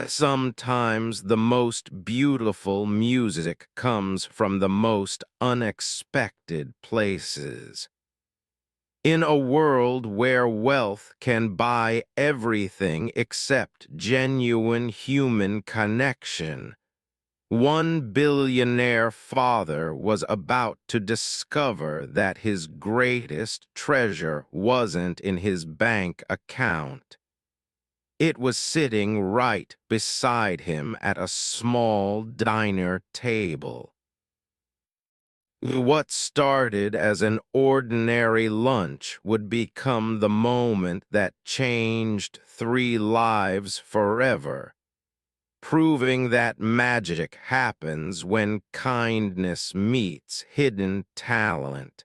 Sometimes the most beautiful music comes from the most unexpected places. In a world where wealth can buy everything except genuine human connection, one billionaire father was about to discover that his greatest treasure wasn't in his bank account. It was sitting right beside him at a small diner table. What started as an ordinary lunch would become the moment that changed 3 lives forever, proving that magic happens when kindness meets hidden talent,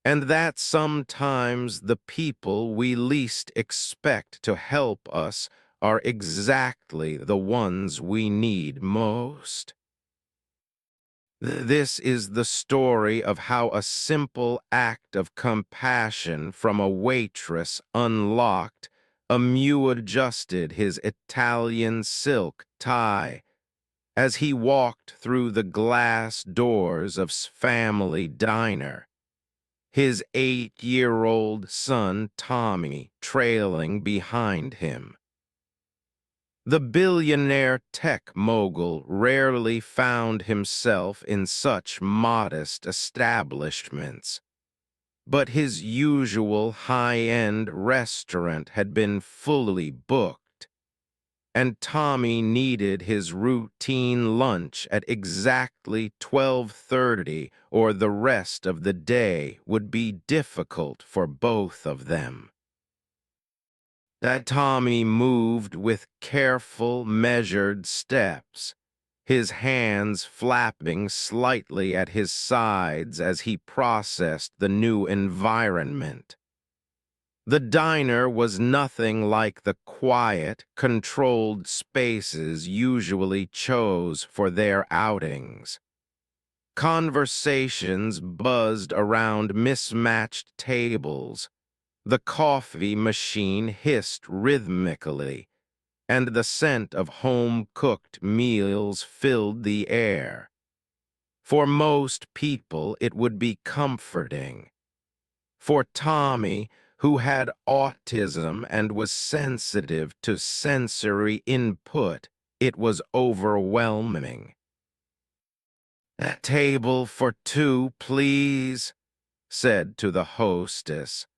and that sometimes the people we least expect to help us are exactly the ones we need most. This is the story of how a simple act of compassion from a waitress unlocked a adjusted his Italian silk tie as he walked through the glass doors of family diner, his 8-year-old son Tommy trailing behind him. The billionaire tech mogul rarely found himself in such modest establishments, but his usual high-end restaurant had been fully booked, and Tommy needed his routine lunch at exactly 12:30, or the rest of the day would be difficult for both of them. That Tommy moved with careful, measured steps, his hands flapping slightly at his sides as he processed the new environment. The diner was nothing like the quiet, controlled spaces usually chose for their outings. Conversations buzzed around mismatched tables. The coffee machine hissed rhythmically, and the scent of home-cooked meals filled the air. For most people, it would be comforting. For Tommy, who had autism and was sensitive to sensory input, it was overwhelming. "A table for two, please," said to the hostess,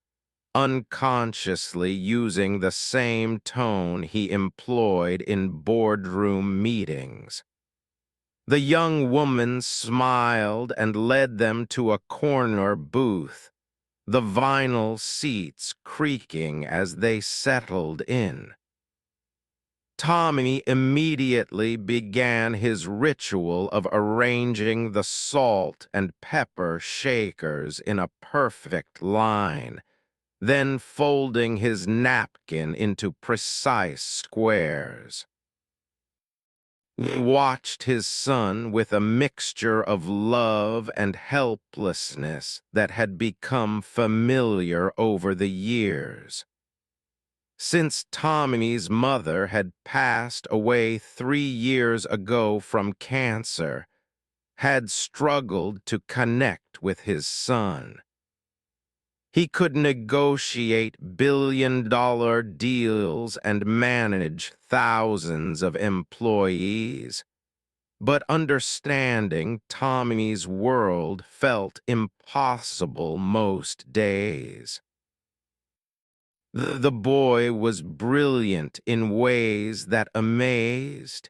unconsciously using the same tone he employed in boardroom meetings. The young woman smiled and led them to a corner booth, the vinyl seats creaking as they settled in. Tommy immediately began his ritual of arranging the salt and pepper shakers in a perfect line, then folding his napkin into precise squares. He watched his son with a mixture of love and helplessness that had become familiar over the years. Since Tommy's mother had passed away 3 years ago from cancer, had struggled to connect with his son. He could negotiate billion-dollar deals and manage thousands of employees, but understanding Tommy's world felt impossible most days. The boy was brilliant in ways that amazed.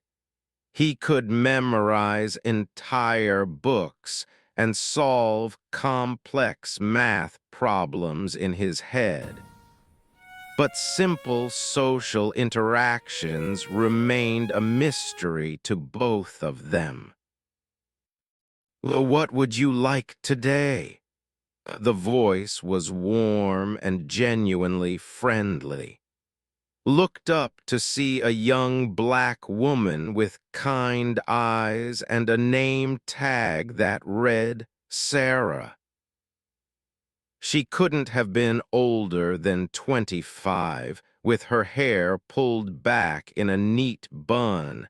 He could memorize entire books and solve complex math problems in his head. But simple social interactions remained a mystery to both of them. "What would you like today?" The voice was warm and genuinely friendly. Looked up to see a young black woman with kind eyes and a name tag that read Sarah. She couldn't have been older than 25, with her hair pulled back in a neat bun,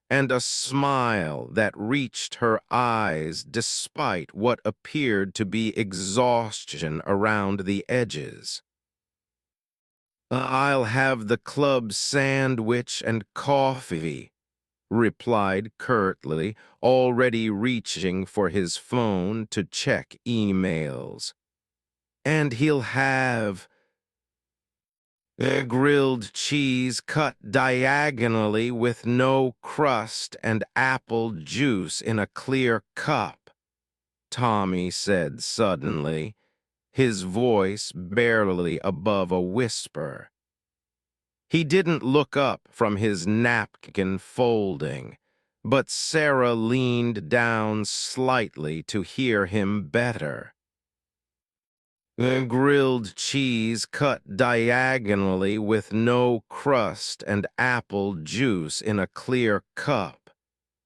and a smile that reached her eyes despite what appeared to be exhaustion around the edges. "I'll have the club sandwich and coffee," replied curtly, already reaching for his phone to check emails. "And he'll have grilled cheese cut diagonally with no crust and apple juice in a clear cup," Tommy said suddenly, his voice barely above a whisper. He didn't look up from his napkin folding, but Sarah leaned down slightly to hear him better. "Grilled cheese cut diagonally with no crust and apple juice in a clear cup,"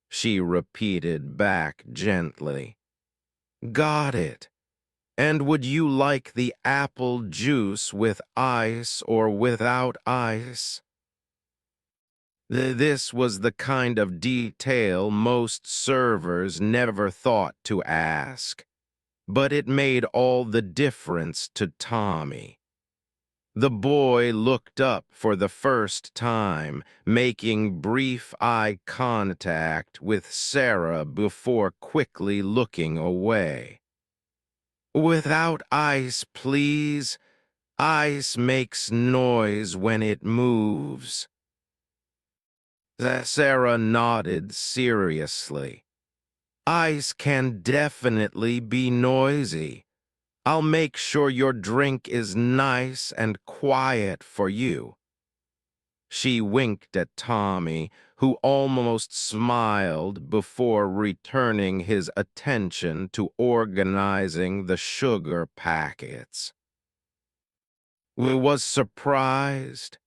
she repeated back gently. "Got it. And would you like the apple juice with ice or without ice?" This was the kind of detail most servers never thought to ask, but it made all the difference to Tommy. The boy looked up for the first time, making brief eye contact with Sarah before quickly looking away. "Without ice, please. Ice makes noise when it moves." Sarah nodded seriously. "Ice can definitely be noisy. I'll make sure your drink is nice and quiet for you." She winked at Tommy, who almost smiled before returning his attention to organizing the sugar packets. Was surprised.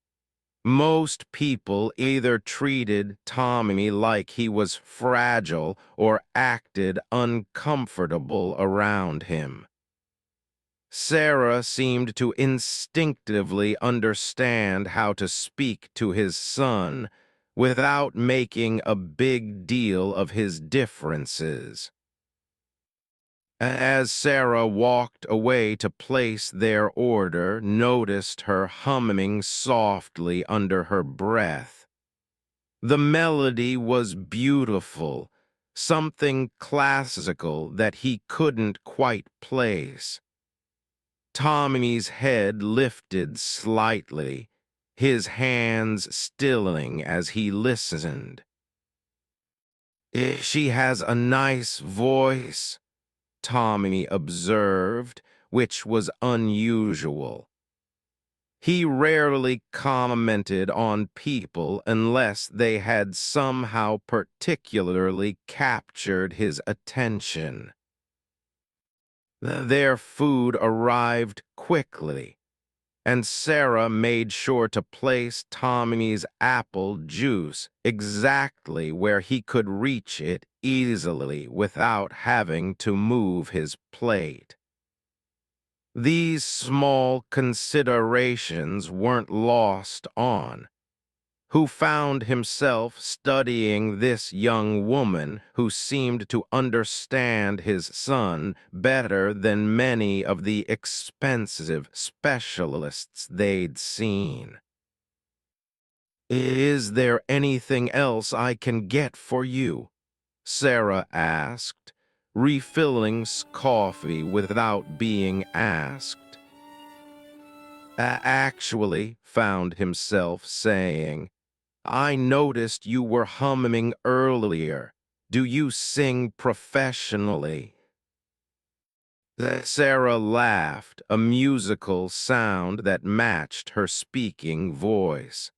Most people either treated Tommy like he was fragile or acted uncomfortable around him. Sarah seemed to instinctively understand how to speak to his son without making a big deal of his differences. As Sarah walked away to place their order, noticed her humming softly under her breath. The melody was beautiful, something classical that he couldn't quite place. Tommy's head lifted slightly, his hands stilling as he listened. "She has a nice voice," Tommy observed, which was unusual. He rarely commented on people unless they had somehow particularly captured his attention. Their food arrived quickly, and Sarah made sure to place Tommy's apple juice exactly where he could reach it easily without having to move his plate. These small considerations weren't lost on, who found himself studying this young woman who seemed to understand his son better than many of the expensive specialists they'd seen. "Is there anything else I can get for you?" Sarah asked, refilling coffee without being asked. Actually, found himself saying, "I noticed you were humming earlier. Do you sing professionally?" Sarah laughed, a musical sound that matched her speaking voice.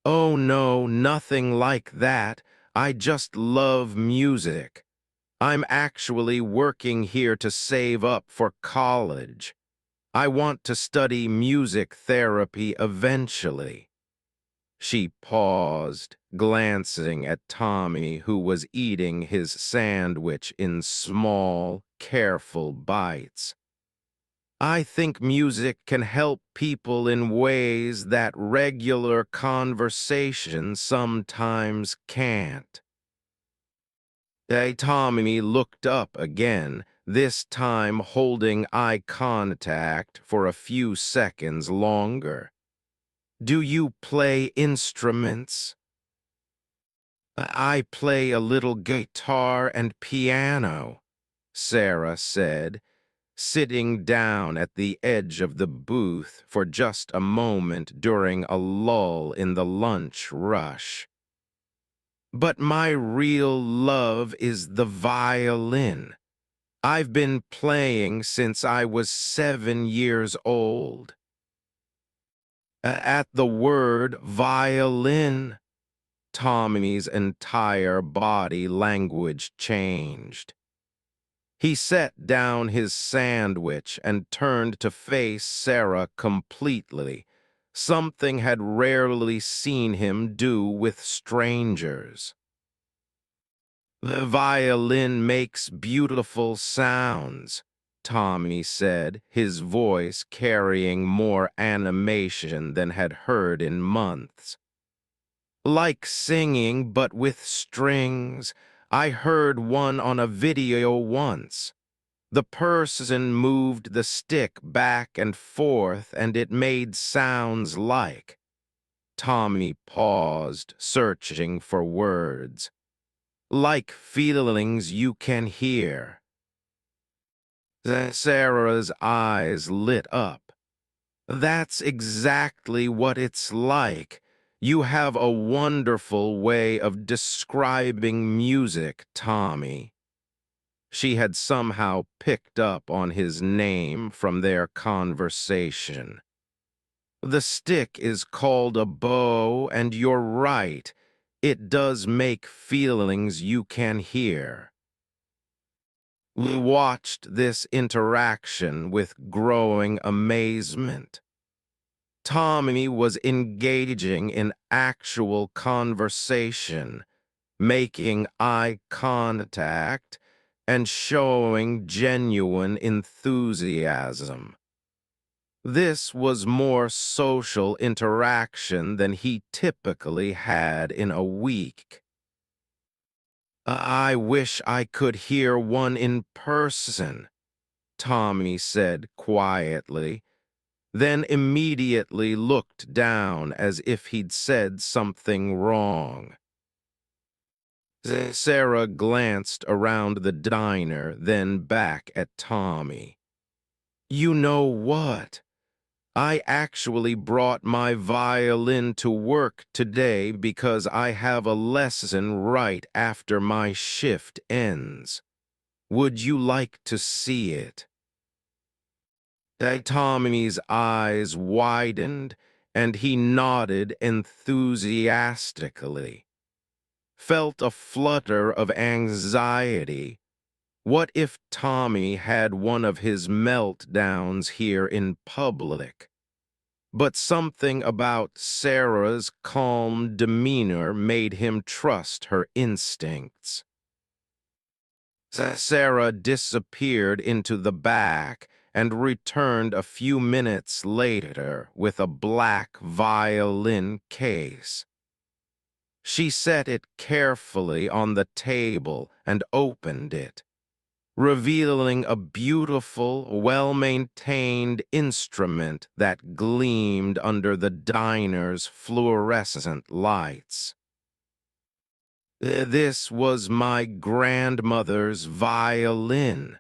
"Oh no, nothing like that. I just love music. I'm actually working here to save up for college. I want to study music therapy eventually." She paused, glancing at Tommy, who was eating his sandwich in small, careful bites. I think music can help people in ways that regular conversation sometimes can't. Tommy looked up again, this time holding eye contact for a few seconds longer. Do you play instruments? I play a little guitar and piano, Sarah said, sitting down at the edge of the booth for just a moment during a lull in the lunch rush. But my real love is the violin. I've been playing since I was 7 years old. At the word violin, Tommy's entire body language changed. He set down his sandwich and turned to face Sarah completely, something had rarely seen him do with strangers. The violin makes beautiful sounds, Tommy said, his voice carrying more animation than had heard in months. Like singing, but with strings. I heard one on a video once. The person moved the stick back and forth, and it made sounds like. Tommy paused, searching for words. Like feelings you can hear. Sarah's eyes lit up. That's exactly what it's like. You have a wonderful way of describing music, Tommy. She had somehow picked up on his name from their conversation. The stick is called a bow, and you're right. It does make feelings you can hear. We watched this interaction with growing amazement. Tommy was engaging in actual conversation, making eye contact, and showing genuine enthusiasm. This was more social interaction than he typically had in a week. I wish I could hear one in person, Tommy said quietly, then immediately looked down as if he'd said something wrong. Sarah glanced around the diner, then back at Tommy. You know what? I actually brought my violin to work today because I have a lesson right after my shift ends. Would you like to see it? Tommy's eyes widened, and he nodded enthusiastically. Felt a flutter of anxiety. What if Tommy had one of his meltdowns here in public? But something about Sarah's calm demeanor made him trust her instincts. Sarah disappeared into the back and returned a few minutes later with a black violin case. She set it carefully on the table and opened it, revealing a beautiful, well-maintained instrument that gleamed under the diner's fluorescent lights. This was my grandmother's violin,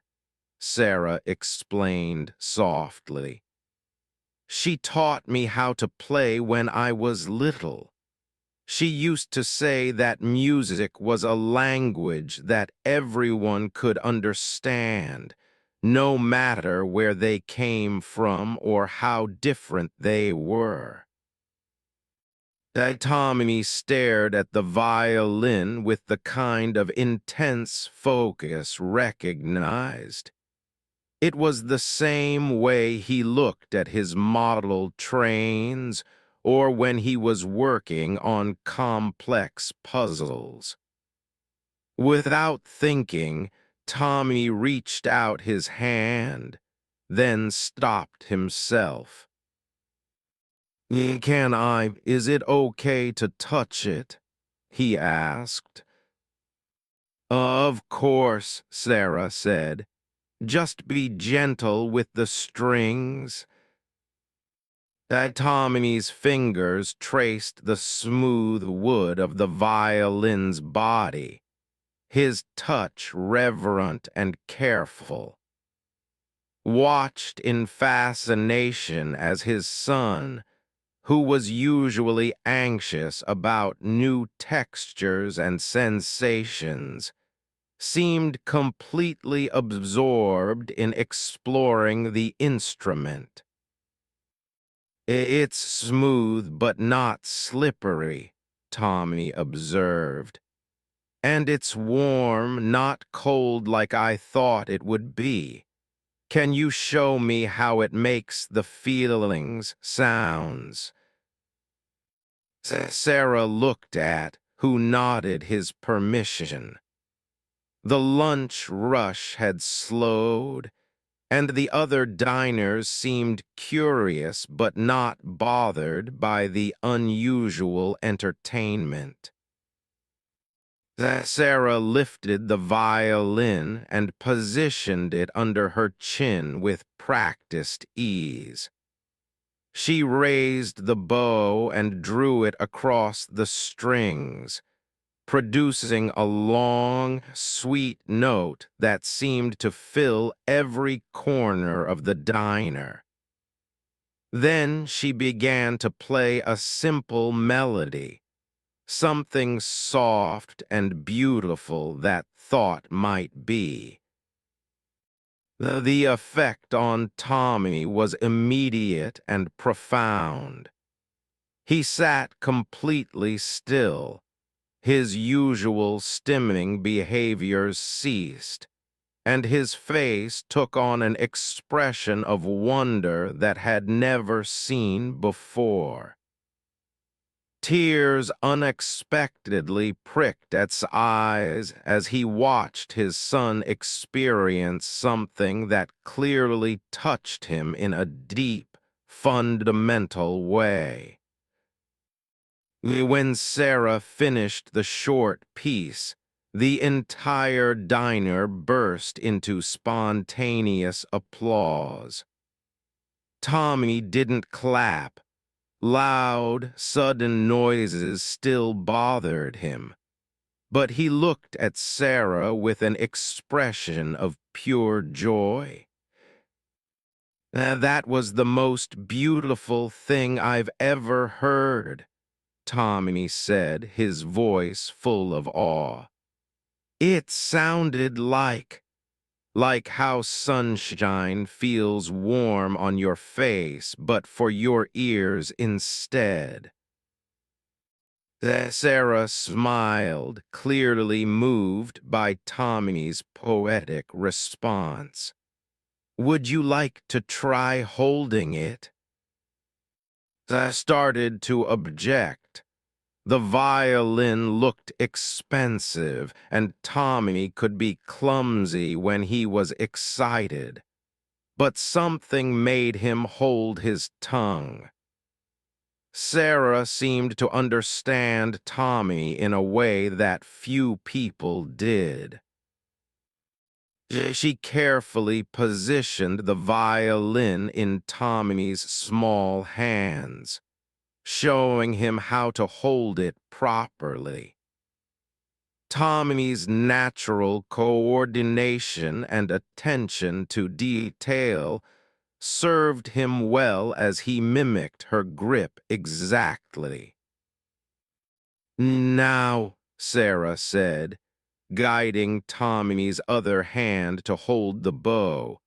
Sarah explained softly. She taught me how to play when I was little. She used to say that music was a language that everyone could understand, no matter where they came from or how different they were. Tommy stared at the violin with the kind of intense focus recognized. It was the same way he looked at his model trains or when he was working on complex puzzles. Without thinking, Tommy reached out his hand, then stopped himself. Is it okay to touch it? He asked. Of course, Sarah said. Just be gentle with the strings. Tommy's fingers traced the smooth wood of the violin's body, his touch reverent and careful. Watched in fascination as his son, who was usually anxious about new textures and sensations, seemed completely absorbed in exploring the instrument. It's smooth but not slippery, Tommy observed. And it's warm, not cold like I thought it would be. Can you show me how it makes the feelings, sounds? Sarah looked at, who nodded his permission. The lunch rush had slowed, and the other diners seemed curious but not bothered by the unusual entertainment. Sarah lifted the violin and positioned it under her chin with practiced ease. She raised the bow and drew it across the strings, producing a long, sweet note that seemed to fill every corner of the diner. Then she began to play a simple melody, something soft and beautiful that thought might be. The effect on Tommy was immediate and profound. He sat completely still. His usual stimming behaviors ceased, and his face took on an expression of wonder that had never seen before. Tears unexpectedly pricked at his eyes as he watched his son experience something that clearly touched him in a deep, fundamental way. When Sarah finished the short piece, the entire diner burst into spontaneous applause. Tommy didn't clap. Loud, sudden noises still bothered him, but he looked at Sarah with an expression of pure joy. That was the most beautiful thing I've ever heard," Tommy said, his voice full of awe. "It sounded like how sunshine feels warm on your face, but for your ears instead." Sarah smiled, clearly moved by Tommy's poetic response. "Would you like to try holding it?" I started to object. The violin looked expensive, and Tommy could be clumsy when he was excited. But something made him hold his tongue. Sarah seemed to understand Tommy in a way that few people did. She carefully positioned the violin in Tommy's small hands, showing him how to hold it properly. Tommy's natural coordination and attention to detail served him well as he mimicked her grip exactly. "Now," Sarah said, guiding Tommy's other hand to hold the bow,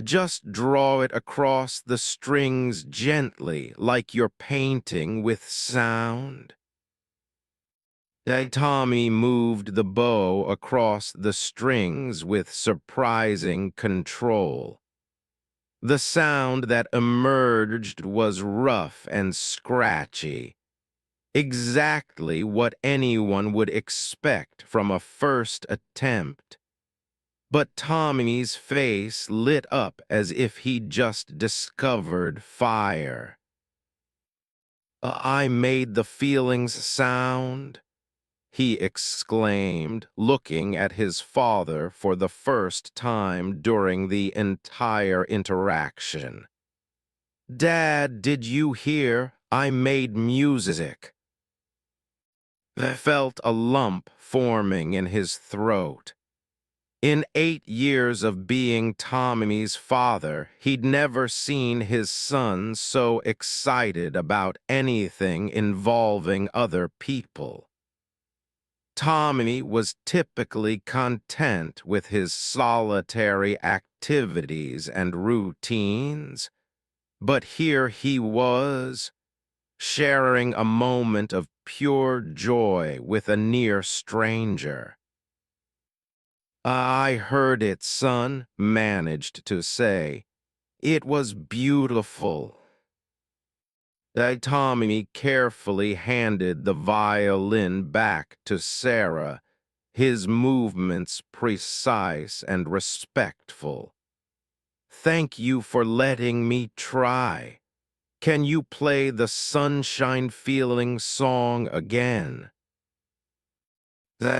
"just draw it across the strings gently, like you're painting with sound." Tommy moved the bow across the strings with surprising control. The sound that emerged was rough and scratchy, exactly what anyone would expect from a first attempt. But Tommy's face lit up as if he'd just discovered fire. I made the feelings sound," he exclaimed, looking at his father for the first time during the entire interaction. "Dad, did you hear? I made music." I felt a lump forming in his throat. In 8 years of being Tommy's father, he'd never seen his son so excited about anything involving other people. Tommy was typically content with his solitary activities and routines, but here he was, sharing a moment of pure joy with a near stranger. "I heard it, son," managed to say. "It was beautiful." Tommy carefully handed the violin back to Sarah, his movements precise and respectful. "Thank you for letting me try. Can you play the Sunshine Feeling song again?"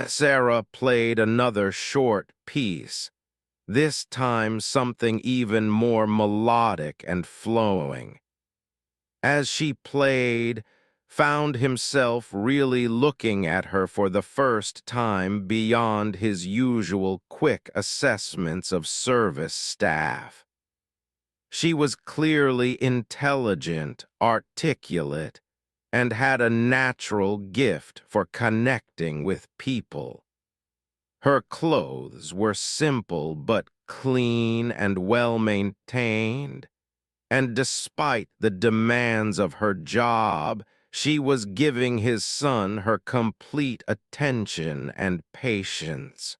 Sarah played another short piece, this time something even more melodic and flowing. As she played, found himself really looking at her for the first time beyond his usual quick assessments of service staff. She was clearly intelligent, articulate, and had a natural gift for connecting with people. Her clothes were simple but clean and well-maintained, and despite the demands of her job, she was giving his son her complete attention and patience.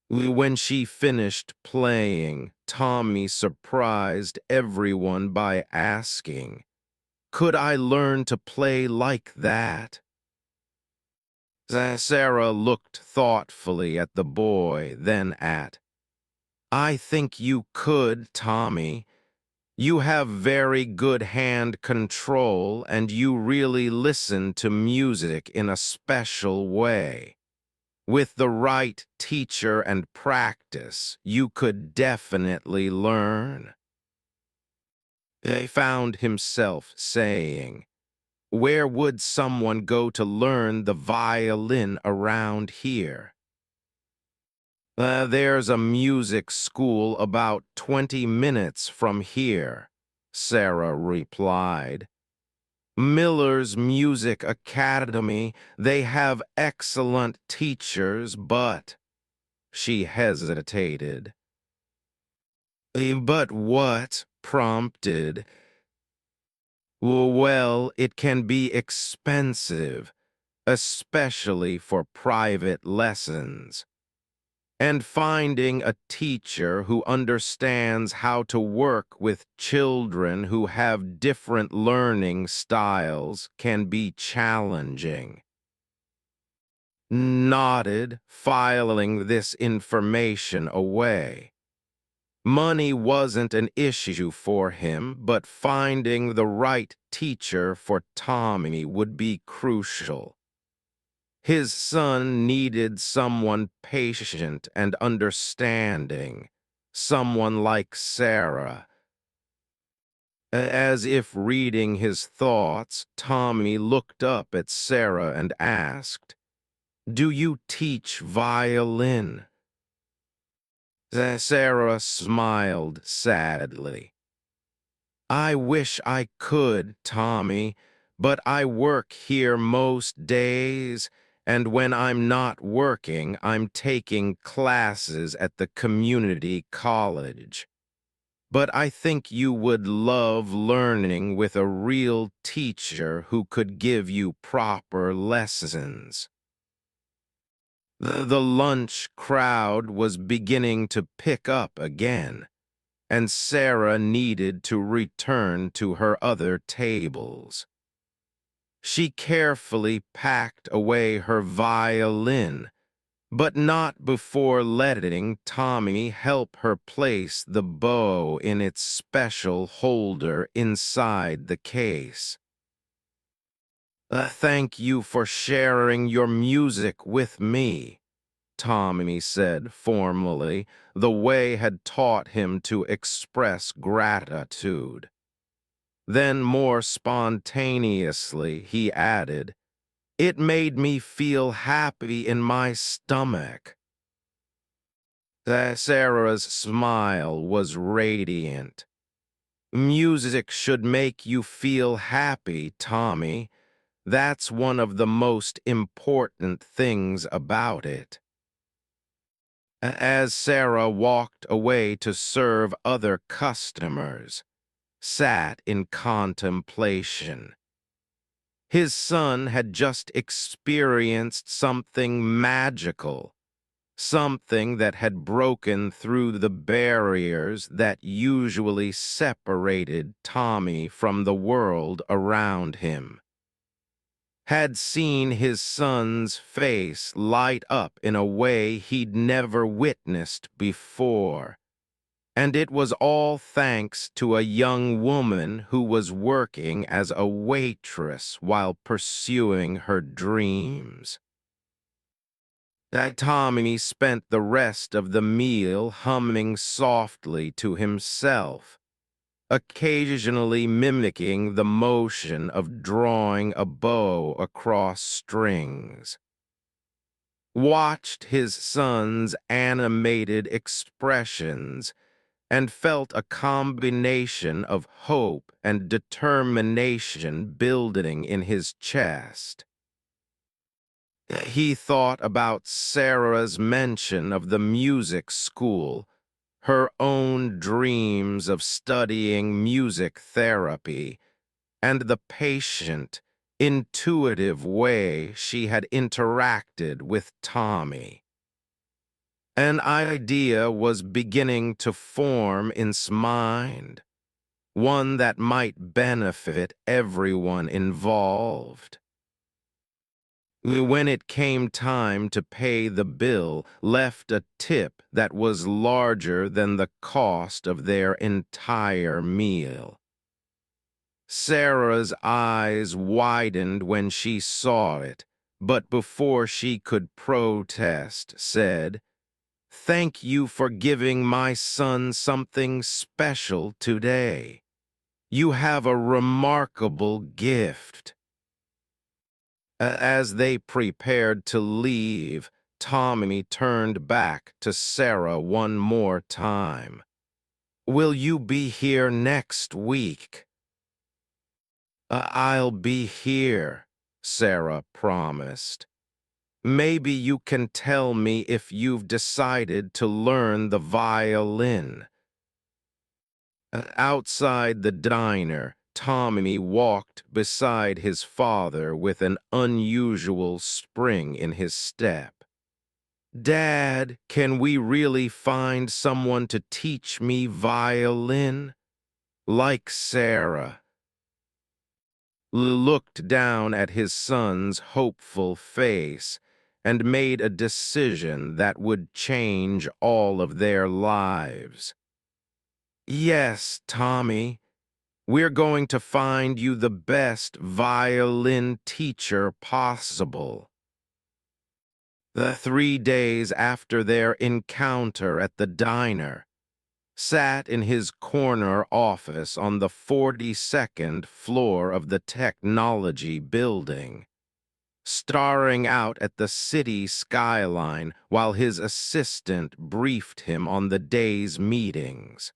When she finished playing, Tommy surprised everyone by asking, "Could I learn to play like that?" Sarah looked thoughtfully at the boy, then at, "I think you could, Tommy. You have very good hand control, and you really listen to music in a special way. With the right teacher and practice, you could definitely learn." He found himself saying, "Where would someone go to learn the violin around here?" There's a music school about 20 minutes from here," Sarah replied. "Miller's Music Academy, they have excellent teachers, but—" She hesitated. "But what?" prompted. "Well, it can be expensive, especially for private lessons. And finding a teacher who understands how to work with children who have different learning styles can be challenging." Nodded, filing this information away. Money wasn't an issue for him, but finding the right teacher for Tommy would be crucial. His son needed someone patient and understanding, someone like Sarah. As if reading his thoughts, Tommy looked up at Sarah and asked, "Do you teach violin?" Sarah smiled sadly. "I wish I could, Tommy, but I work here most days, and when I'm not working, I'm taking classes at the community college. But I think you would love learning with a real teacher who could give you proper lessons." The lunch crowd was beginning to pick up again, and Sarah needed to return to her other tables. She carefully packed away her violin, but not before letting Tommy help her place the bow in its special holder inside the case. Thank you for sharing your music with me," Tommy said formally. The way had taught him to express gratitude. Then more spontaneously he added, "It made me feel happy in my stomach." Sarah's smile was radiant. "Music should make you feel happy, Tommy. That's one of the most important things about it." As Sarah walked away to serve other customers, sat in contemplation. His son had just experienced something magical, something that had broken through the barriers that usually separated Tommy from the world around him. Had seen his son's face light up in a way he'd never witnessed before. And it was all thanks to a young woman who was working as a waitress while pursuing her dreams. Tommy spent the rest of the meal humming softly to himself, occasionally mimicking the motion of drawing a bow across strings. Watched his son's animated expressions and felt a combination of hope and determination building in his chest. He thought about Sarah's mention of the music school, her own dreams of studying music therapy, and the patient, intuitive way she had interacted with Tommy. An idea was beginning to form in his mind, one that might benefit everyone involved. When it came time to pay the bill, left a tip that was larger than the cost of their entire meal. Sarah's eyes widened when she saw it, but before she could protest, said, "Thank you for giving my son something special today. You have a remarkable gift." As they prepared to leave, Tommy turned back to Sarah one more time. "Will you be here next week?" "I'll be here," Sarah promised. "Maybe you can tell me if you've decided to learn the violin." Outside the diner, Tommy walked beside his father with an unusual spring in his step. "Dad, can we really find someone to teach me violin? Like Sarah." Looked down at his son's hopeful face and made a decision that would change all of their lives. "Yes, Tommy, we're going to find you the best violin teacher possible." The 3 days after their encounter at the diner, sat in his corner office on the 42nd floor of the technology building, staring out at the city skyline while his assistant briefed him on the day's meetings.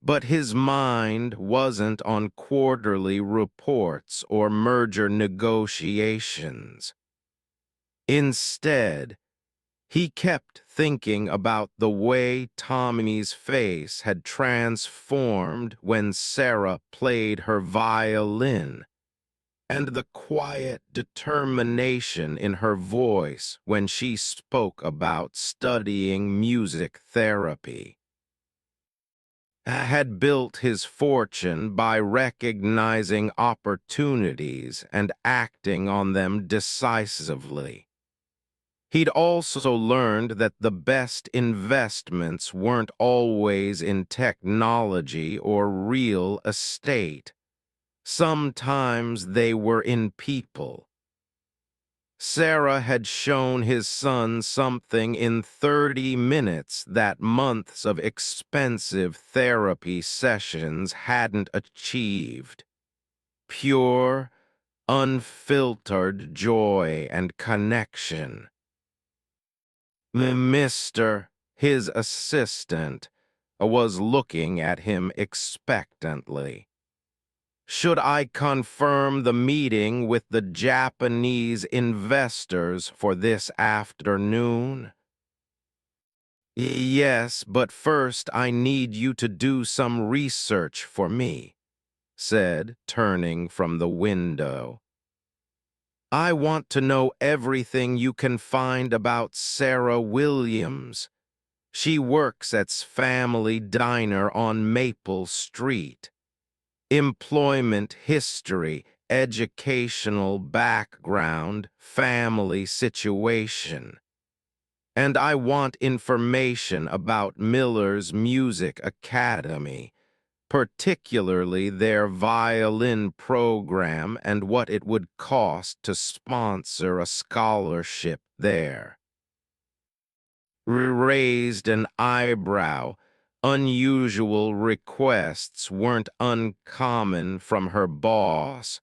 But his mind wasn't on quarterly reports or merger negotiations. Instead, he kept thinking about the way Tommy's face had transformed when Sarah played her violin, and the quiet determination in her voice when she spoke about studying music therapy. Had built his fortune by recognizing opportunities and acting on them decisively. He'd also learned that the best investments weren't always in technology or real estate. Sometimes they were in people. Sarah had shown his son something in 30 minutes that months of expensive therapy sessions hadn't achieved. Pure, unfiltered joy and connection. Mr. His assistant was looking at him expectantly. Should I confirm the meeting with the Japanese investors for this afternoon? Yes, but first I need you to do some research for me, said, turning from the window. I want to know everything you can find about Sarah Williams. She works at Family Diner on Maple Street. Employment history, educational background, family situation. And I want information about Miller's Music Academy, particularly their violin program and what it would cost to sponsor a scholarship there. Raised an eyebrow. Unusual requests weren't uncommon from her boss,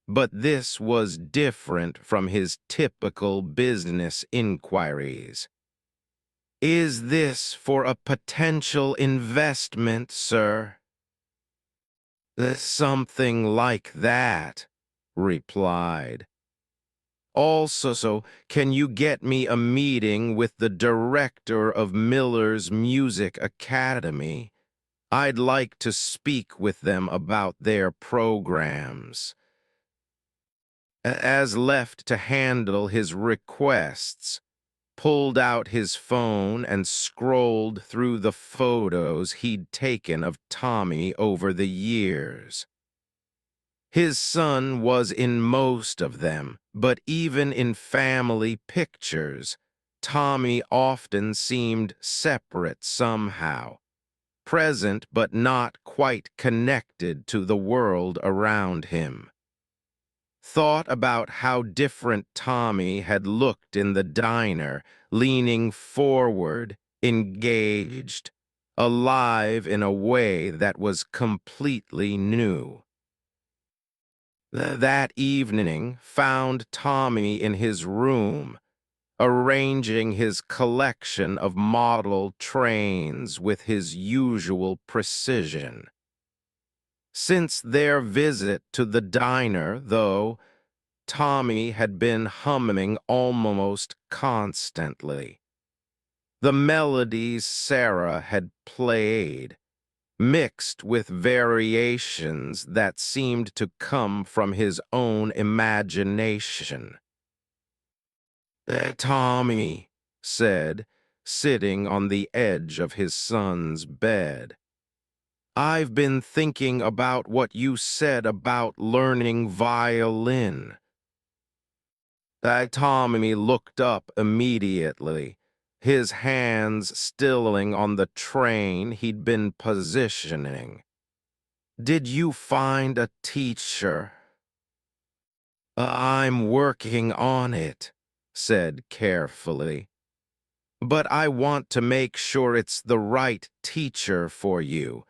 but this was different from his typical business inquiries. Is this for a potential investment, sir? Something like that, replied. Also, can you get me a meeting with the director of Miller's Music Academy? I'd like to speak with them about their programs. As left to handle his requests, pulled out his phone and scrolled through the photos he'd taken of Tommy over the years. His son was in most of them, but even in family pictures, Tommy often seemed separate somehow, present but not quite connected to the world around him. Thought about how different Tommy had looked in the diner, leaning forward, engaged, alive in a way that was completely new. That evening found Tommy in his room, arranging his collection of model trains with his usual precision. Since their visit to the diner, though, Tommy had been humming almost constantly. The melodies Sarah had played, mixed with variations that seemed to come from his own imagination. Tommy said, sitting on the edge of his son's bed. I've been thinking about what you said about learning violin. Tommy looked up immediately, his hands stilling on the train he'd been positioning. Did you find a teacher? I'm working on it, said carefully. But I want to make sure it's the right teacher for you,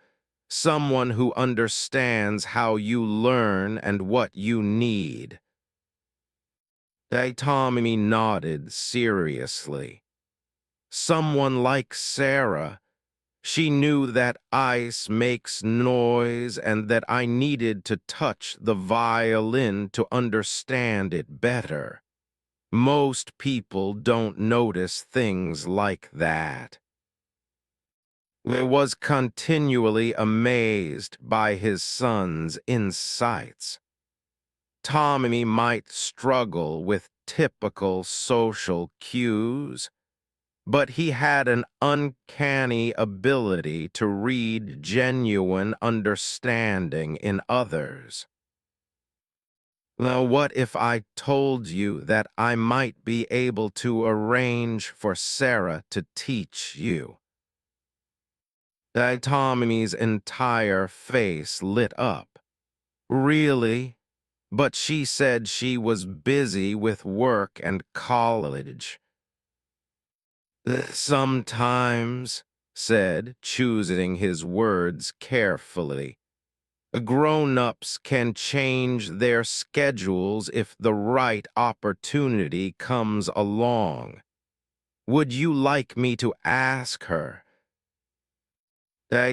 someone who understands how you learn and what you need. Tommy nodded seriously. Someone like Sarah. She knew that ice makes noise and that I needed to touch the violin to understand it better. Most people don't notice things like that. I was continually amazed by his son's insights. Tommy might struggle with typical social cues, but he had an uncanny ability to read genuine understanding in others. Now, what if I told you that I might be able to arrange for Sarah to teach you? Tommy's entire face lit up. Really? But she said she was busy with work and college. Sometimes, said, choosing his words carefully, grown-ups can change their schedules if the right opportunity comes along. Would you like me to ask her?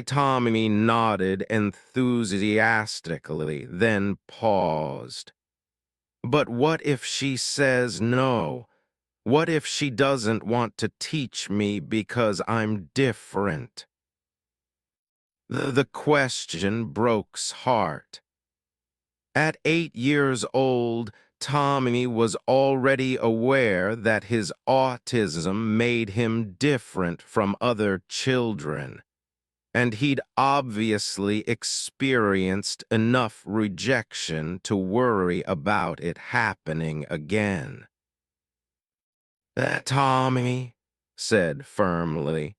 Tommy nodded enthusiastically, then paused. But what if she says no? What if she doesn't want to teach me because I'm different? The question broke's heart. At 8 years old, Tommy was already aware that his autism made him different from other children, and he'd obviously experienced enough rejection to worry about it happening again. Tommy said firmly,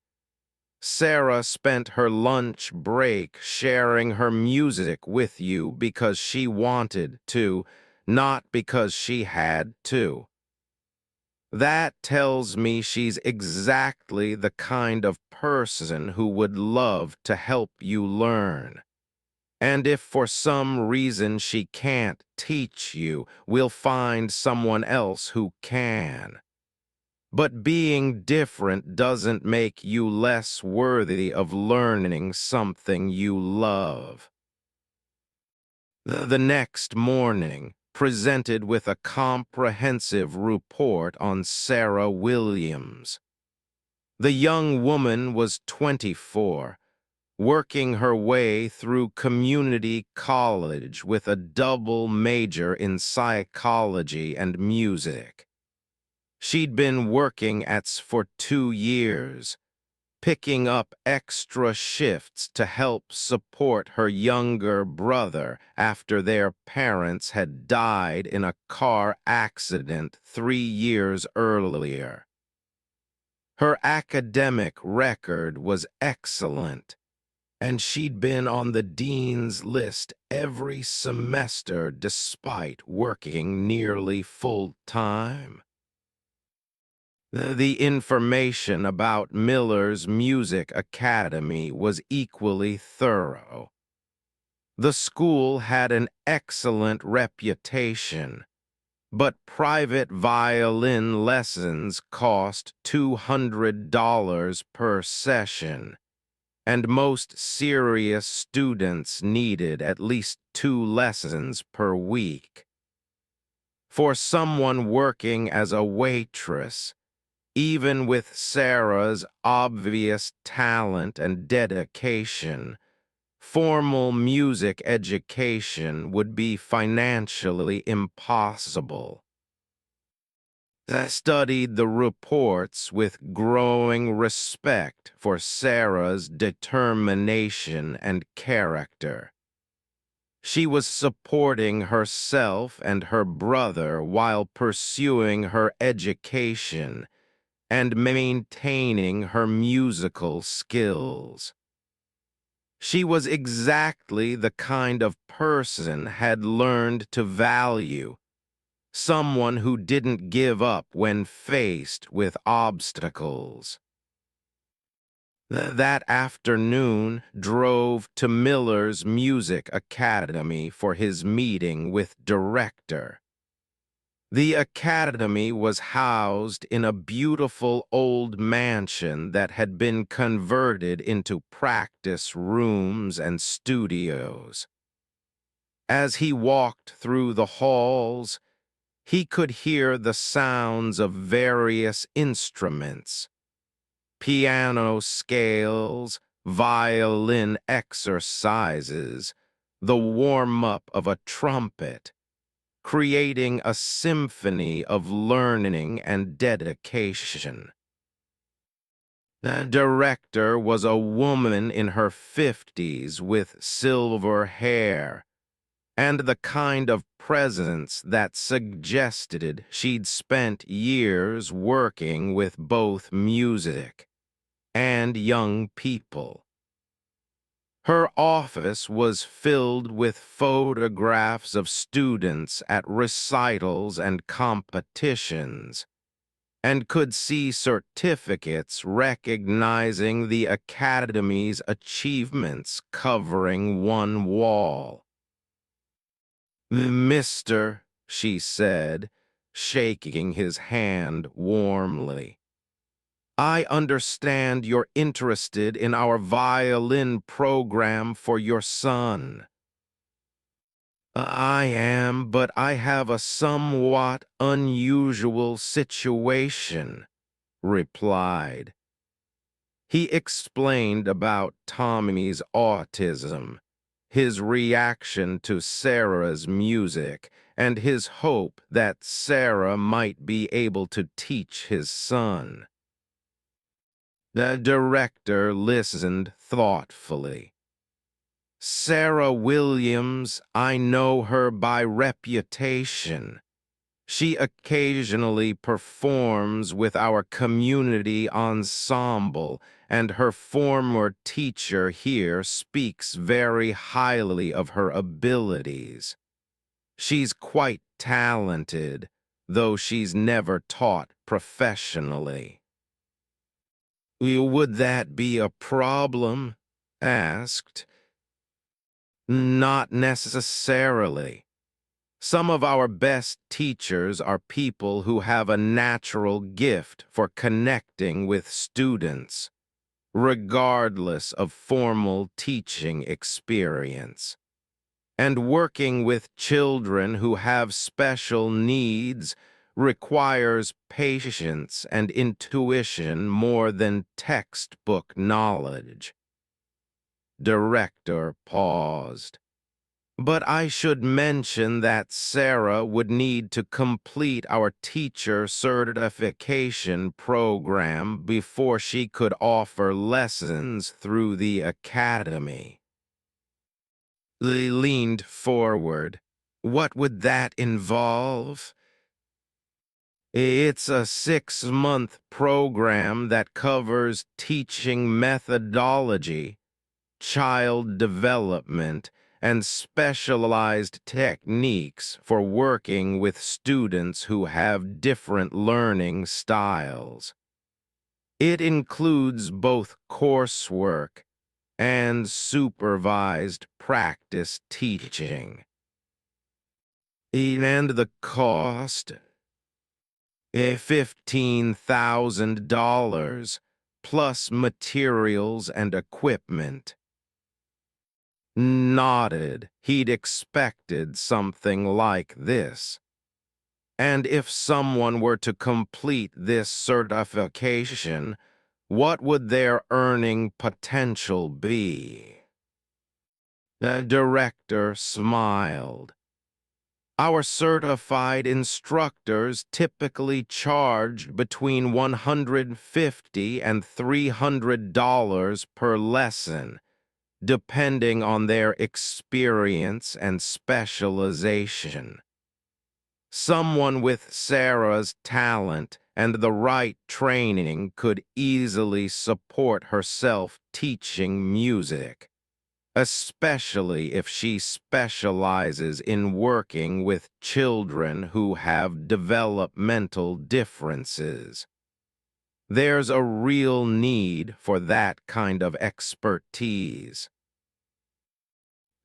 Sarah spent her lunch break sharing her music with you because she wanted to, not because she had to. That tells me she's exactly the kind of person who would love to help you learn. And if for some reason she can't teach you, we'll find someone else who can. But being different doesn't make you less worthy of learning something you love. The next morning, presented with a comprehensive report on Sarah Williams. The young woman was 24, working her way through community college with a double major in psychology and music. She'd been working for 2 years, picking up extra shifts to help support her younger brother after their parents had died in a car accident 3 years earlier. Her academic record was excellent, and she'd been on the dean's list every semester despite working nearly full-time. The information about Miller's Music Academy was equally thorough. The school had an excellent reputation, but private violin lessons cost $200 per session, and most serious students needed at least 2 lessons per week. For someone working as a waitress, even with Sarah's obvious talent and dedication, formal music education would be financially impossible. I studied the reports with growing respect for Sarah's determination and character. She was supporting herself and her brother while pursuing her education and maintaining her musical skills. She was exactly the kind of person had learned to value, someone who didn't give up when faced with obstacles. That afternoon drove to Miller's Music Academy for his meeting with director. The academy was housed in a beautiful old mansion that had been converted into practice rooms and studios. As he walked through the halls, he could hear the sounds of various instruments, piano scales, violin exercises, the warm-up of a trumpet, creating a symphony of learning and dedication. The director was a woman in her 50s with silver hair, and the kind of presence that suggested she'd spent years working with both music and young people. Her office was filled with photographs of students at recitals and competitions, and could see certificates recognizing the Academy's achievements covering one wall. "Mister," she said, shaking his hand warmly, "I understand you're interested in our violin program for your son." "I am, but I have a somewhat unusual situation," replied. He explained about Tommy's autism, his reaction to Sarah's music, and his hope that Sarah might be able to teach his son. The director listened thoughtfully. "Sarah Williams, I know her by reputation. She occasionally performs with our community ensemble, and her former teacher here speaks very highly of her abilities. She's quite talented, though she's never taught professionally." "Would that be a problem?" asked. "Not necessarily. Some of our best teachers are people who have a natural gift for connecting with students, regardless of formal teaching experience. And working with children who have special needs requires patience and intuition more than textbook knowledge." Director paused. "But I should mention that Sarah would need to complete our teacher certification program before she could offer lessons through the academy." They leaned forward. "What would that involve?" "It's a 6-month program that covers teaching methodology, child development, and specialized techniques for working with students who have different learning styles. It includes both coursework and supervised practice teaching." "And the cost?" $15,000, plus materials and equipment." Nodded. He'd expected something like this. "And if someone were to complete this certification, what would their earning potential be?" The director smiled. "Our certified instructors typically charge between $150 and $300 per lesson, depending on their experience and specialization. Someone with Sarah's talent and the right training could easily support herself teaching music, especially if she specializes in working with children who have developmental differences. There's a real need for that kind of expertise."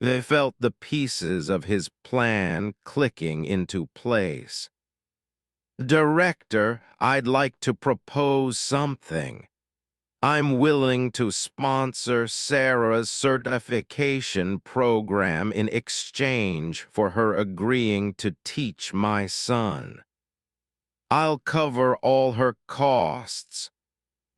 They felt the pieces of his plan clicking into place. "Director, I'd like to propose something. I'm willing to sponsor Sarah's certification program in exchange for her agreeing to teach my son. I'll cover all her costs,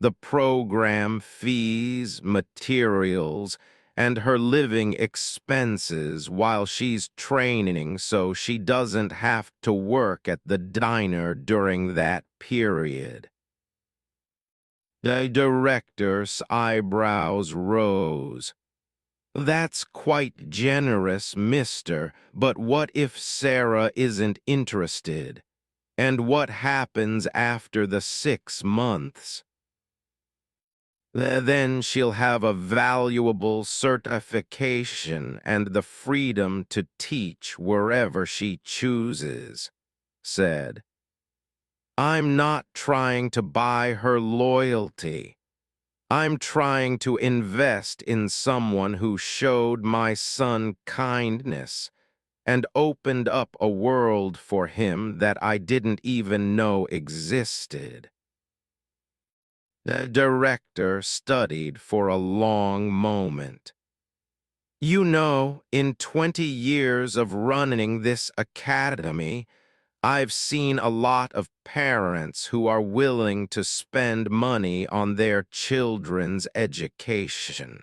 the program fees, materials, and her living expenses while she's training, so she doesn't have to work at the diner during that period." The director's eyebrows rose. That's quite generous, mister, but what if Sarah isn't interested? And what happens after the 6 months? Then she'll have a valuable certification and the freedom to teach wherever she chooses, said. I'm not trying to buy her loyalty. I'm trying to invest in someone who showed my son kindness and opened up a world for him that I didn't even know existed. The director studied for a long moment. You know, in 20 years of running this academy, I've seen a lot of parents who are willing to spend money on their children's education.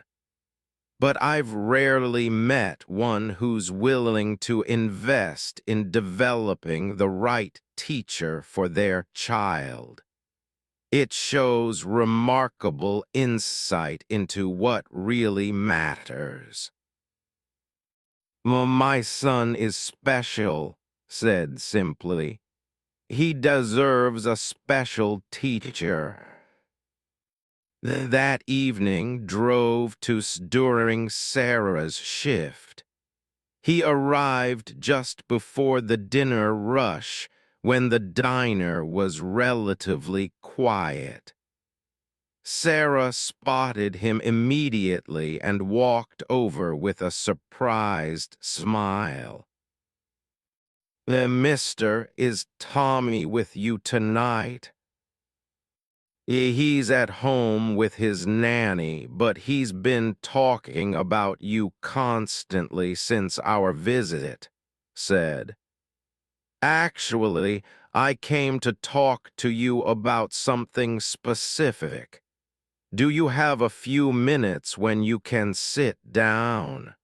But I've rarely met one who's willing to invest in developing the right teacher for their child. It shows remarkable insight into what really matters. My son is special, said simply. He deserves a special teacher. That evening drove to during Sarah's shift. He arrived just before the dinner rush when the diner was relatively quiet. Sarah spotted him immediately and walked over with a surprised smile. Mister, is Tommy with you tonight? He's at home with his nanny, but he's been talking about you constantly since our visit, said. Actually, I came to talk to you about something specific. Do you have a few minutes when you can sit down?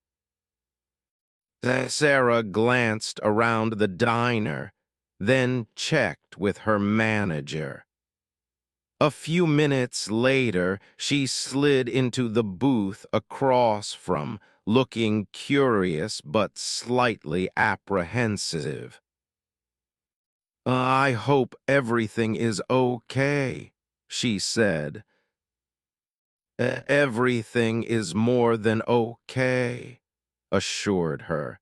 Sarah glanced around the diner, then checked with her manager. A few minutes later, she slid into the booth across from, looking curious but slightly apprehensive. I hope everything is okay, she said. Everything is more than okay, assured her.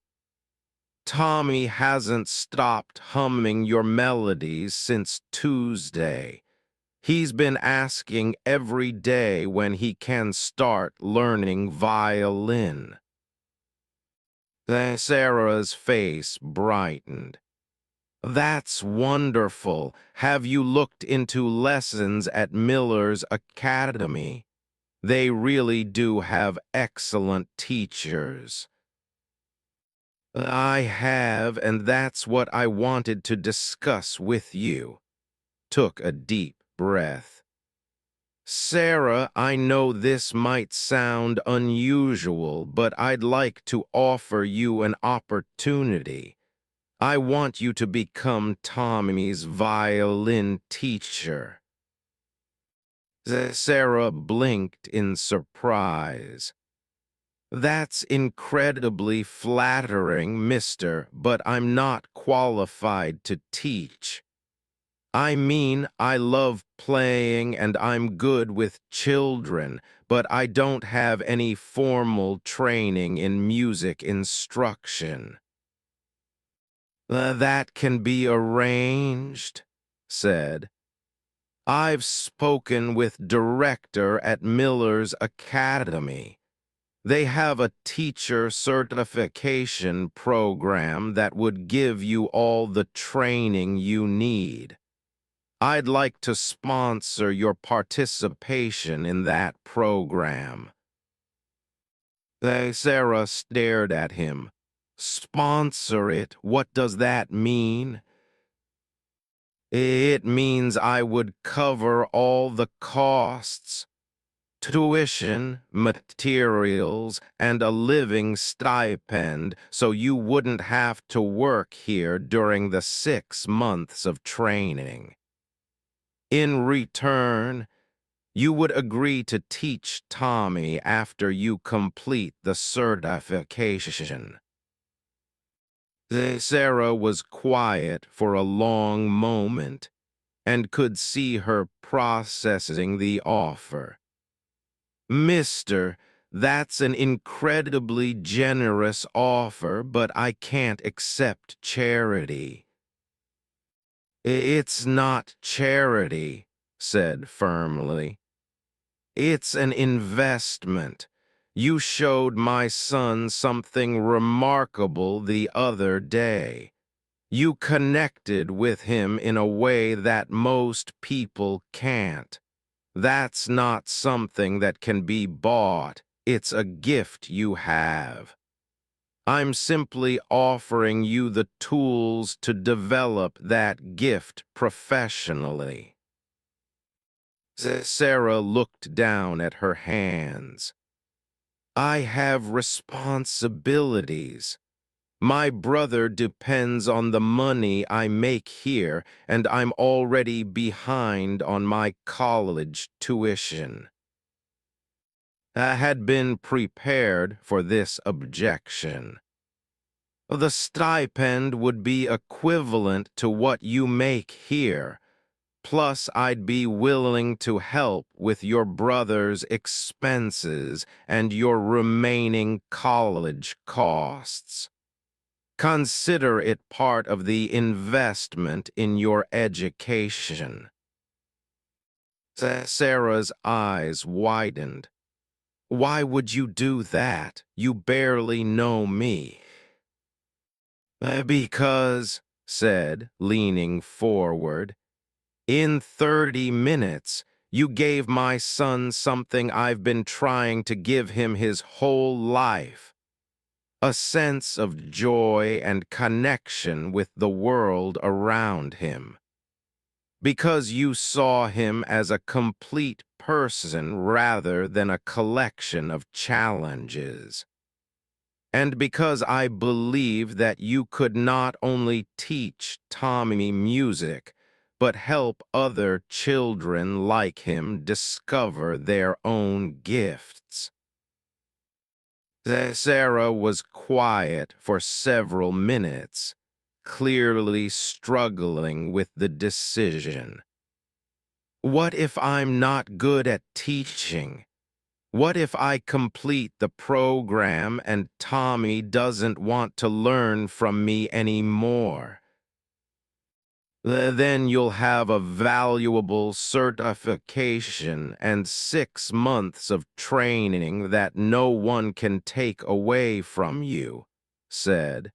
Tommy hasn't stopped humming your melodies since Tuesday. He's been asking every day when he can start learning violin. Sarah's face brightened. That's wonderful. Have you looked into lessons at Miller's Academy? They really do have excellent teachers. I have, and that's what I wanted to discuss with you. Took a deep breath. Sarah, I know this might sound unusual, but I'd like to offer you an opportunity. I want you to become Tommy's violin teacher. Sarah blinked in surprise. That's incredibly flattering, mister, but I'm not qualified to teach. I mean, I love playing and I'm good with children, but I don't have any formal training in music instruction. That can be arranged, said. I've spoken with director at Miller's Academy. They have a teacher certification program that would give you all the training you need. I'd like to sponsor your participation in that program. Sarah stared at him. Sponsor it? What does that mean? It means I would cover all the costs. Tuition, materials, and a living stipend so you wouldn't have to work here during the 6 months of training. In return, You would agree to teach Tommy after you complete the certification. Sarah was quiet for a long moment and could see her processing the offer. Mister, that's an incredibly generous offer, but I can't accept charity. It's not charity, said firmly. It's an investment. You showed my son something remarkable the other day. You connected with him in a way that most people can't. That's not something that can be bought. It's a gift you have. I'm simply offering you the tools to develop that gift professionally. Sarah looked down at her hands. I have responsibilities. My brother depends on the money I make here, and I'm already behind on my college tuition. I had been prepared for this objection. The stipend would be equivalent to what you make here, plus I'd be willing to help with your brother's expenses and your remaining college costs. Consider it part of the investment in your education. Sarah's eyes widened. Why would you do that? You barely know me. Because, said, leaning forward, in 30 minutes, you gave my son something I've been trying to give him his whole life. A sense of joy and connection with the world around him. Because you saw him as a complete person rather than a collection of challenges. And because I believe that you could not only teach Tommy music, but help other children like him discover their own gifts. Sarah was quiet for several minutes, clearly struggling with the decision. What if I'm not good at teaching? What if I complete the program and Tommy doesn't want to learn from me anymore? Then you'll have a valuable certification and 6 months of training that no one can take away from you, said.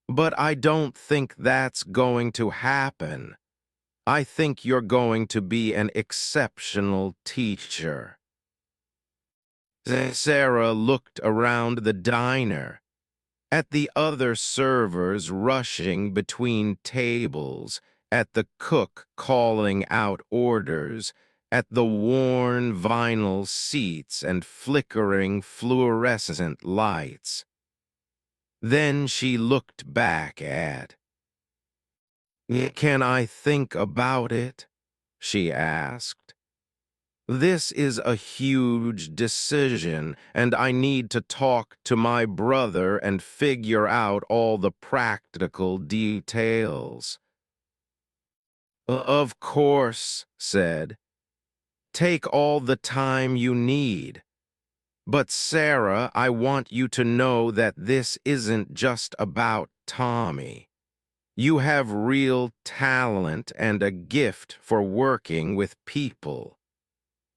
But I don't think that's going to happen. I think you're going to be an exceptional teacher. Sarah looked around the diner, at the other servers rushing between tables, at the cook calling out orders, at the worn vinyl seats and flickering fluorescent lights. Then she looked back at. Can I think about it? She asked. This is a huge decision, and I need to talk to my brother and figure out all the practical details. Of course, said. Take all the time you need. But Sarah, I want you to know that this isn't just about Tommy. You have real talent and a gift for working with people.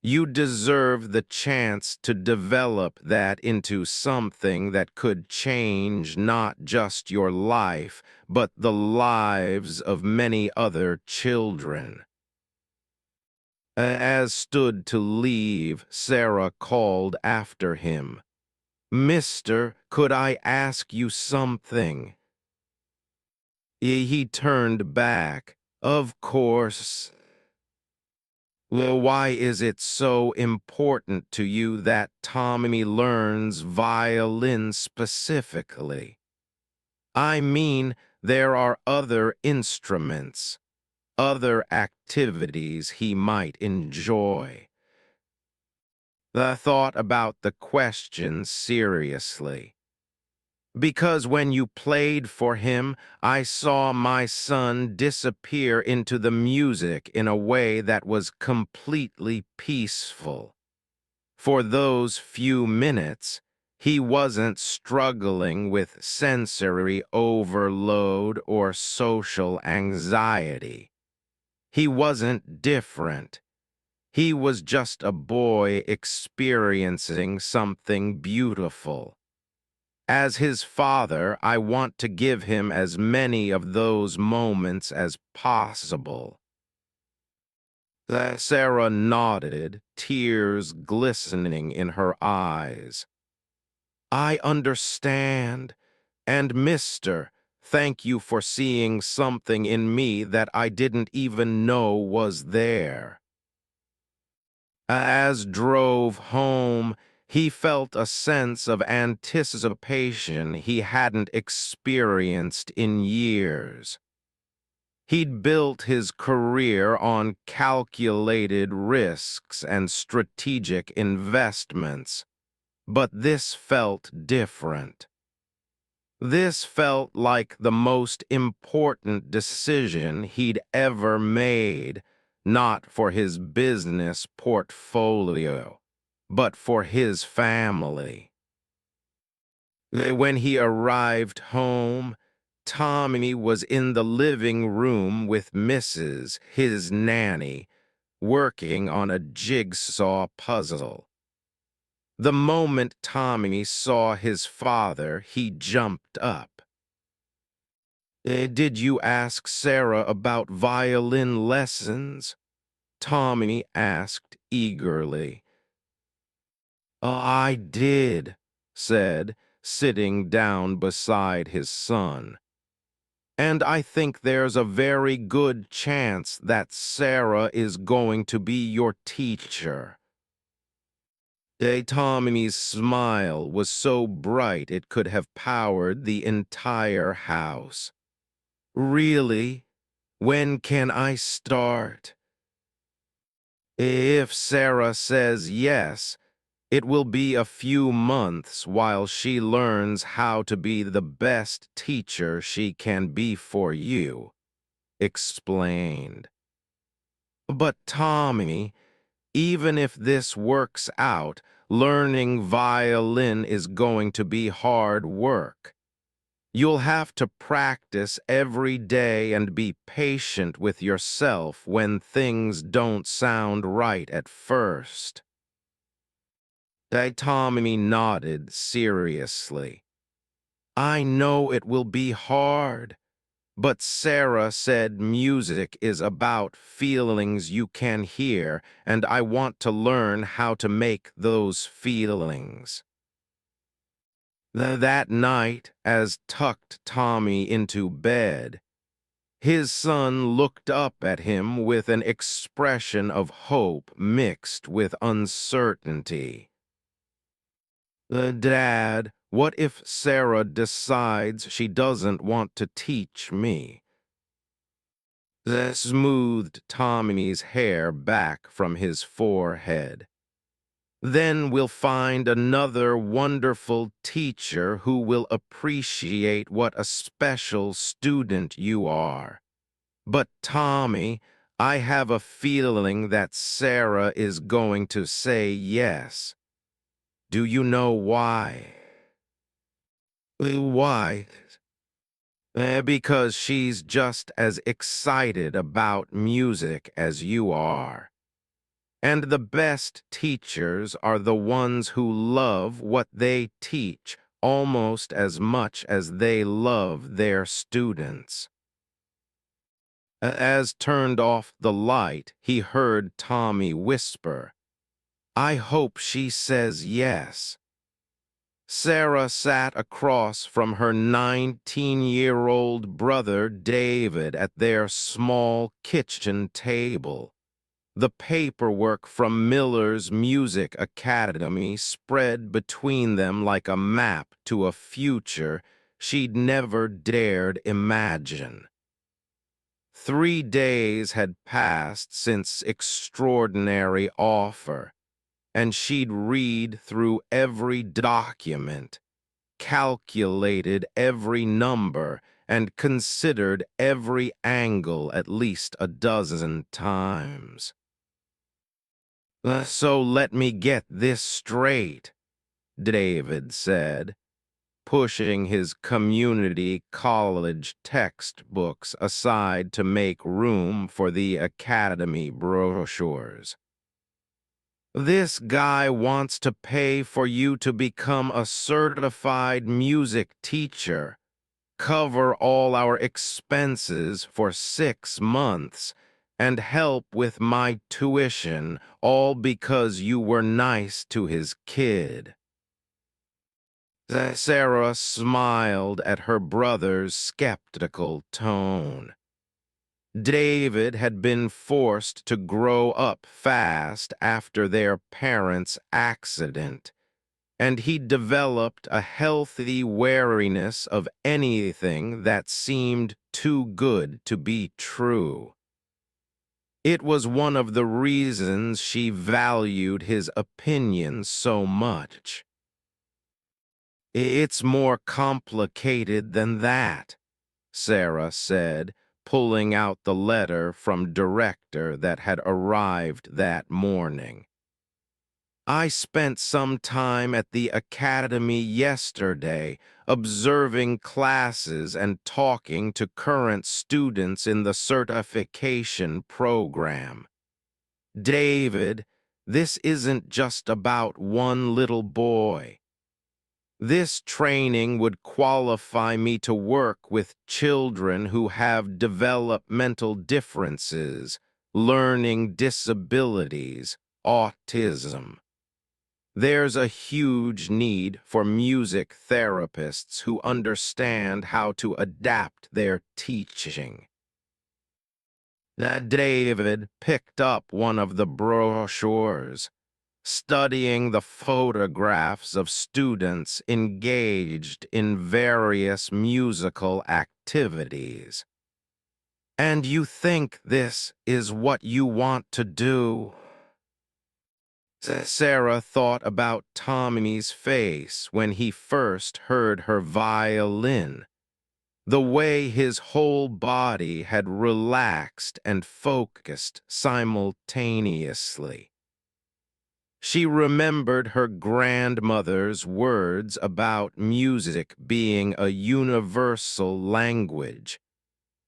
You deserve the chance to develop that into something that could change not just your life, but the lives of many other children. As stood to leave, Sarah called after him. Mister, could I ask you something? He turned back. Of course. Well, why is it so important to you that Tommy learns violin specifically? I mean, there are other instruments, other activities he might enjoy. I thought about the question seriously. Because when you played for him, I saw my son disappear into the music in a way that was completely peaceful. For those few minutes, he wasn't struggling with sensory overload or social anxiety. He wasn't different. He was just a boy experiencing something beautiful. As his father, I want to give him as many of those moments as possible. Sarah nodded, tears glistening in her eyes. I understand. And mister, thank you for seeing something in me that I didn't even know was there. As drove home, he felt a sense of anticipation he hadn't experienced in years. He'd built his career on calculated risks and strategic investments, but this felt different. This felt like the most important decision he'd ever made, not for his business portfolio, but for his family. When he arrived home, Tommy was in the living room with Mrs., his nanny, working on a jigsaw puzzle. The moment Tommy saw his father, he jumped up. Did you ask Sarah about violin lessons? Tommy asked eagerly. I did, said, sitting down beside his son. And I think there's a very good chance that Sarah is going to be your teacher. Tommy's smile was so bright it could have powered the entire house. Really? When can I start? If Sarah says yes, it will be a few months while she learns how to be the best teacher she can be for you, explained. But Tommy, even if this works out, learning violin is going to be hard work. You'll have to practice every day and be patient with yourself when things don't sound right at first. Tommy nodded seriously. I know it will be hard, but Sarah said music is about feelings you can hear, and I want to learn how to make those feelings. That night, as tucked Tommy into bed, his son looked up at him with an expression of hope mixed with uncertainty. Dad, what if Sarah decides she doesn't want to teach me? Smoothed Tommy's hair back from his forehead. Then we'll find another wonderful teacher who will appreciate what a special student you are. But Tommy, I have a feeling that Sarah is going to say yes. Do you know why? Why? Because she's just as excited about music as you are. And the best teachers are the ones who love what they teach almost as much as they love their students. As turned off the light, he heard Tommy whisper, I hope she says yes. Sarah sat across from her 19-year-old brother David at their small kitchen table. The paperwork from Miller's Music Academy spread between them like a map to a future she'd never dared imagine. 3 days had passed since extraordinary offer, and she'd read through every document, calculated every number, and considered every angle at least a dozen times. So let me get this straight, David said, pushing his community college textbooks aside to make room for the academy brochures. This guy wants to pay for you to become a certified music teacher, cover all our expenses for 6 months, and help with my tuition, all because you were nice to his kid. Sarah smiled at her brother's skeptical tone. David had been forced to grow up fast after their parents' accident, and he developed a healthy wariness of anything that seemed too good to be true. It was one of the reasons she valued his opinion so much. It's more complicated than that, Sarah said, pulling out the letter from director that had arrived that morning. I spent some time at the academy yesterday, observing classes and talking to current students in the certification program. David, this isn't just about one little boy. This training would qualify me to work with children who have developmental differences, learning disabilities, autism. There's a huge need for music therapists who understand how to adapt their teaching. David picked up one of the brochures, studying the photographs of students engaged in various musical activities. And you think this is what you want to do? Sarah thought about Tommy's face when he first heard her violin, the way his whole body had relaxed and focused simultaneously. She remembered her grandmother's words about music being a universal language,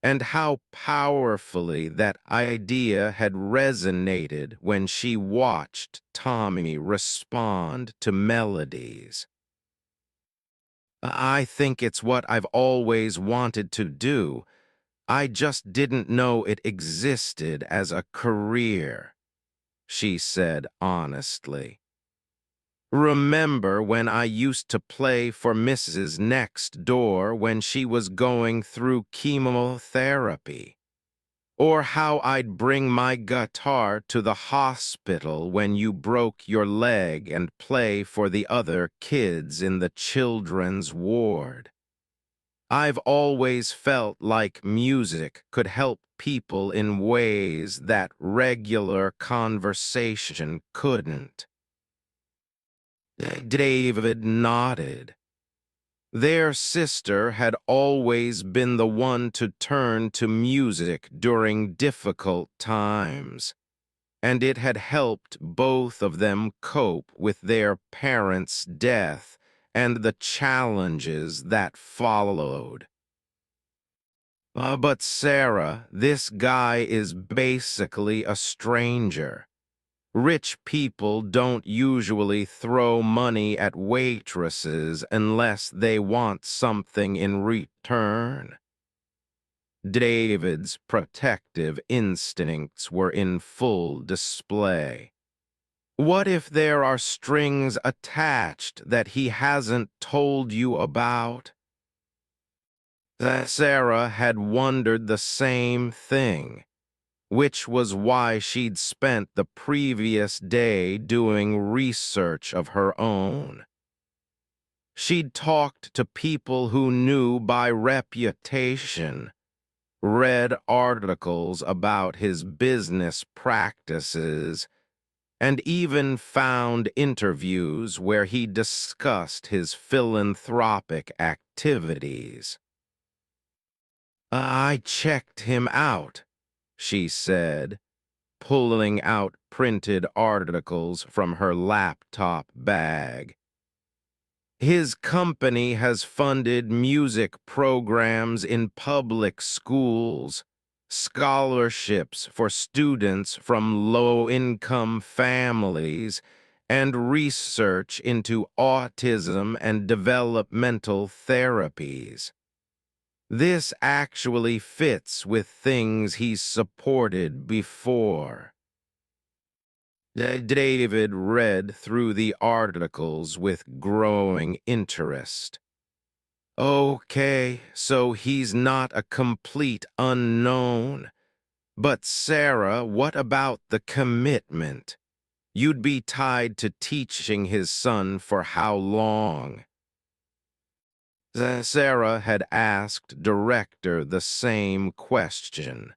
and how powerfully that idea had resonated when she watched Tommy respond to melodies. I think it's what I've always wanted to do. I just didn't know it existed as a career, she said honestly. Remember when I used to play for Mrs. Next Door when she was going through chemotherapy? Or how I'd bring my guitar to the hospital when you broke your leg and play for the other kids in the children's ward? I've always felt like music could help people in ways that regular conversation couldn't. David nodded. Their sister had always been the one to turn to music during difficult times, and it had helped both of them cope with their parents' death and the challenges that followed. But Sarah, this guy is basically a stranger. Rich people don't usually throw money at waitresses unless they want something in return. David's protective instincts were in full display. What if there are strings attached that he hasn't told you about? Sarah had wondered the same thing, which was why she'd spent the previous day doing research of her own. She'd talked to people who knew by reputation, read articles about his business practices, and even found interviews where he discussed his philanthropic activities. "I checked him out," she said, pulling out printed articles from her laptop bag. "His company has funded music programs in public schools, scholarships for students from low-income families, and research into autism and developmental therapies. This actually fits with things he's supported before." David read through the articles with growing interest. Okay, so he's not a complete unknown. But Sarah, what about the commitment? You'd be tied to teaching his son for how long? Sarah had asked director the same question.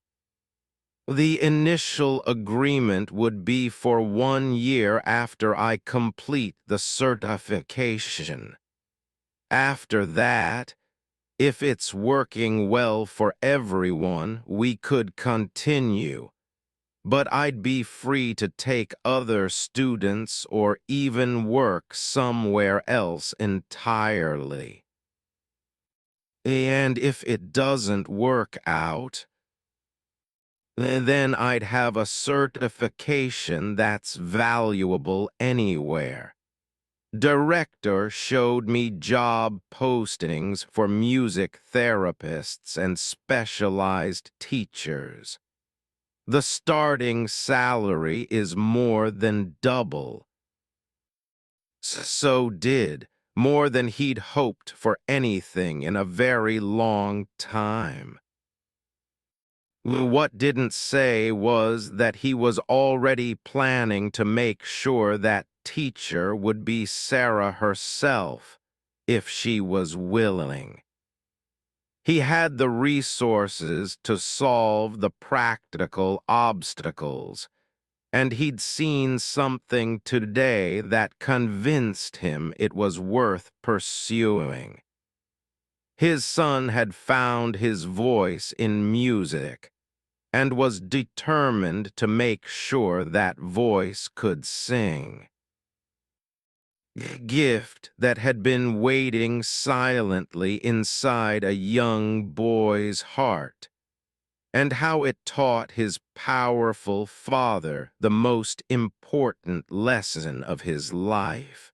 The initial agreement would be for 1 year after I complete the certification. After that, if it's working well for everyone, we could continue. But I'd be free to take other students or even work somewhere else entirely. And if it doesn't work out, then I'd have a certification that's valuable anywhere. Director showed me job postings for music therapists and specialized teachers. The starting salary is more than double. So did, more than he'd hoped for anything in a very long time. What didn't say was that he was already planning to make sure that teacher would be Sarah herself, if she was willing. He had the resources to solve the practical obstacles, and he'd seen something today that convinced him it was worth pursuing. His son had found his voice in music and was determined to make sure that voice could sing. Gift that had been waiting silently inside a young boy's heart, and how it taught his powerful father the most important lesson of his life.